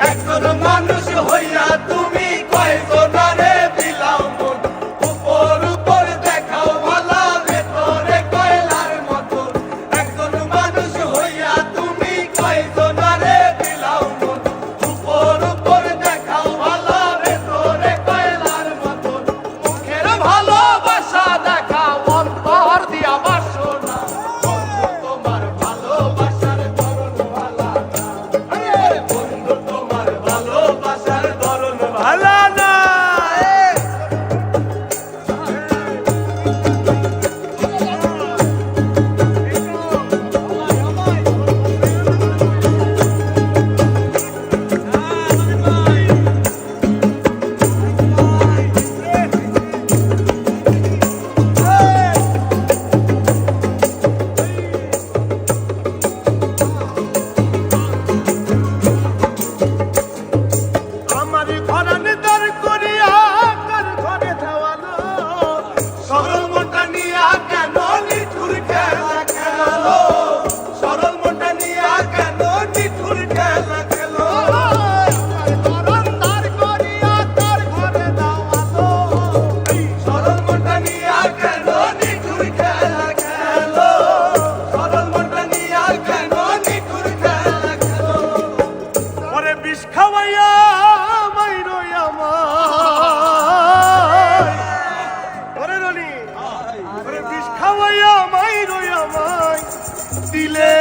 একজন মানুষ হইয়া তুমি কয়জনারে বিলাও মন উপর উপর দেখাও ভালা ভেতরে কয়লার মতন একজন মানুষ হইয়া তুমি কয়জনারে বিলাও মন উপর উপর দেখাও ভালা ভেতরে কয়লার মতন মুখের ভালোবাসা দেখাও অন্তর দিয়া বাসনা বন্ধু তোমার ভালোবাসার ধরন ভালা না বন্ধু তোমার ভালোবাসার ধরন ভালা না আমার ঘরানে দর করিয়া কার ঘরে দেওয়ালো সরল মনটা নিয়া কেন নিঠুর খেলা খেলো সরল মনটা নিয়া কেন নিঠুর খেলা খেলো আমার ঘরান দর করিয়া কার ঘরে দেওয়ালো সরল মনটা নিয়া কেন নিঠুর খেলা খেলো সরল মনটা নিয়া কেন নিঠুর খেলা খেলো ওরে বিষ খাওয়াইয়া মাইরো আমায় ওরে রনি ওরে বিষ খাওয়াইয়া মাইরো আমায় দিলে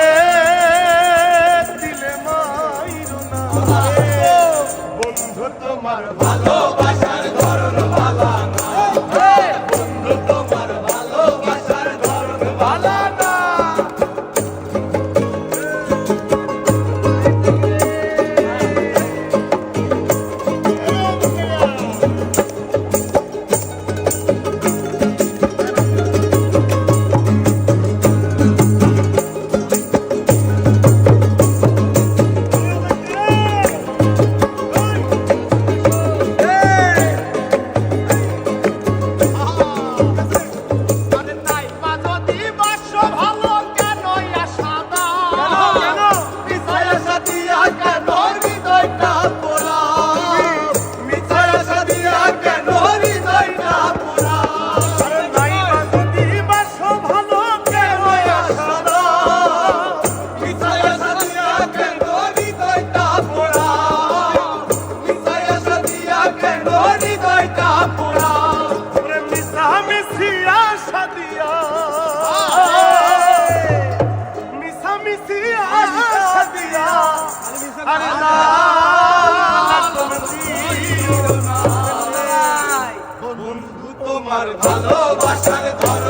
দিলে মাইরো না বন্ধু তোমার ভালোবাসার ধরন ভালা না বন্ধু তোমার ভালোবাসার ধরন ভালা না বন্ধু তোমার ভালোবাসার ধরন